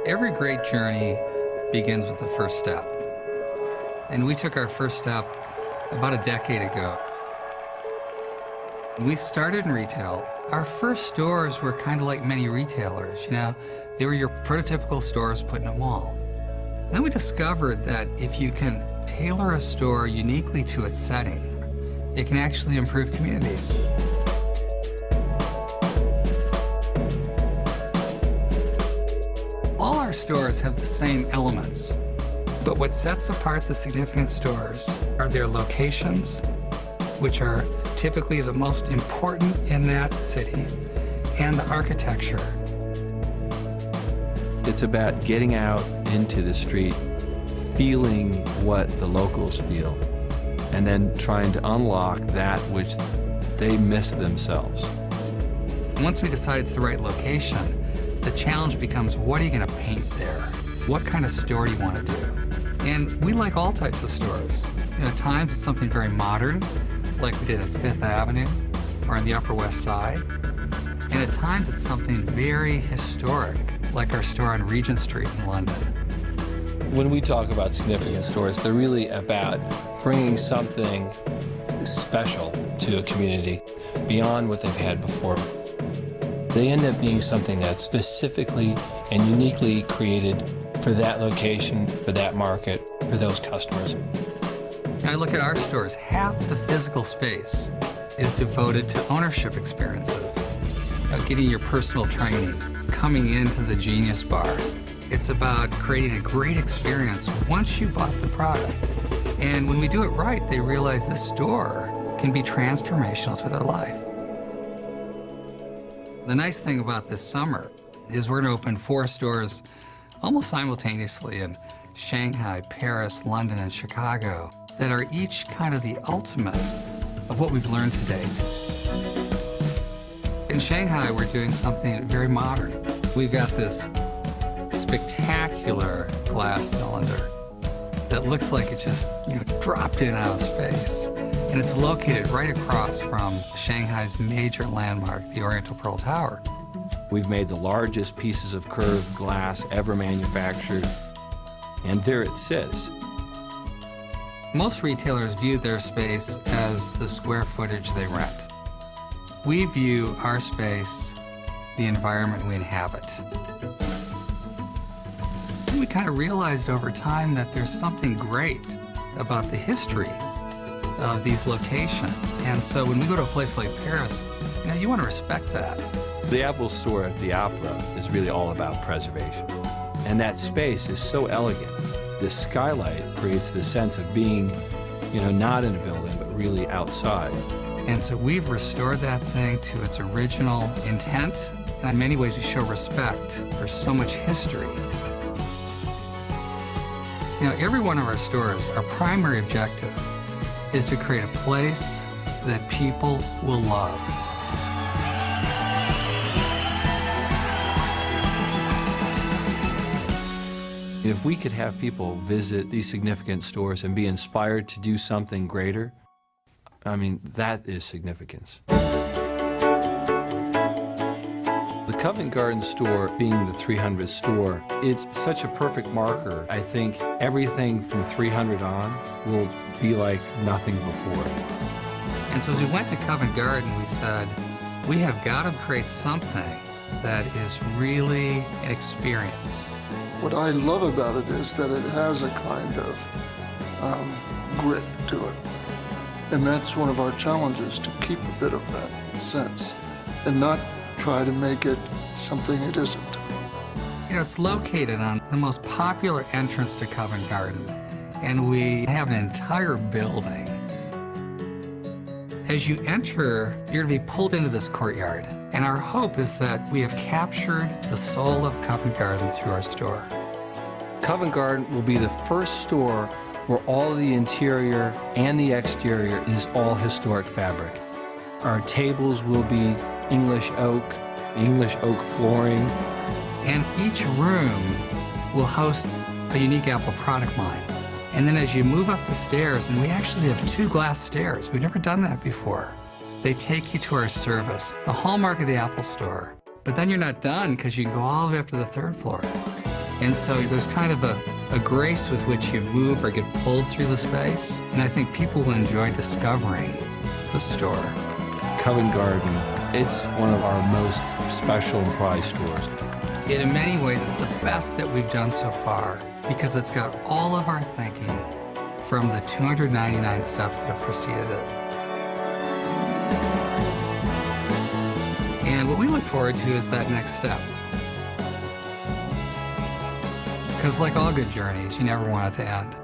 Every great journey begins with the first step. And we took our first step about a decade ago. When we started in retail, our first stores were kind of like many retailers, you know? They were your prototypical stores put in a mall. Then we discovered that if you can tailor a store uniquely to its setting, it can actually improve communities. All our stores have the same elements, but what sets apart the significant stores are their locations, which are typically the most important in that city, and the architecture. It's about getting out into the street, feeling what the locals feel, and then trying to unlock that which they miss themselves. Once we decide it's the right location, the challenge becomes, what are you going to paint there? What kind of store do you want to do? And we like all types of stores. You know, at times it's something very modern, like we did at Fifth Avenue or on the Upper West Side. And at times it's something very historic, like our store on Regent Street in London. When we talk about significant stores, they're really about bringing something special to a community beyond what they've had before. They end up being something that's specifically and uniquely created for that location, for that market, for those customers. Now I look at our stores, half the physical space is devoted to ownership experiences. Getting your personal training, coming into the Genius Bar. It's about creating a great experience once you bought the product. And when we do it right, they realize the store can be transformational to their life. The nice thing about this summer is we're going to open 4 stores almost simultaneously in Shanghai, Paris, London, and Chicago that are each kind of the ultimate of what we've learned to date. In Shanghai, we're doing something very modern. We've got this spectacular glass cylinder that looks like it just, dropped in out of space. And it's located right across from Shanghai's major landmark, the Oriental Pearl Tower. We've made the largest pieces of curved glass ever manufactured, and there it sits. Most retailers view their space as the square footage they rent. We view our space, the environment we inhabit. And we kind of realized over time that there's something great about the history of these locations. And so when we go to a place like Paris, you want to respect that. The Apple Store at the Opera is really all about preservation. And that space is so elegant. The skylight creates the sense of being, not in a building, but really outside. And so we've restored that thing to its original intent. And in many ways, we show respect for so much history. Every one of our stores, our primary objective is to create a place that people will love. If we could have people visit these significant stores and be inspired to do something greater, that is significance. The Covent Garden store being the 300th store, it's such a perfect marker. I think everything from 300 on will be like nothing before. And so as we went to Covent Garden, we said, we have got to create something that is really an experience. What I love about it is that it has a kind of grit to it. And that's one of our challenges, to keep a bit of that sense and not try to make it something it isn't. It's located on the most popular entrance to Covent Garden, and we have an entire building. As you enter, you're going to be pulled into this courtyard, and our hope is that we have captured the soul of Covent Garden through our store. Covent Garden will be the first store where all the interior and the exterior is all historic fabric. Our tables will be English oak flooring. And each room will host a unique Apple product line. And then as you move up the stairs, and we actually have 2 glass stairs, we've never done that before. They take you to our service, the hallmark of the Apple Store. But then you're not done, because you can go all the way up to the 3rd floor. And so there's kind of a grace with which you move or get pulled through the space. And I think people will enjoy discovering the store. Covent Garden, it's one of our most special and prized stores. In many ways, it's the best that we've done so far because it's got all of our thinking from the 299 steps that have preceded it. And what we look forward to is that next step. Because like all good journeys, you never want it to end.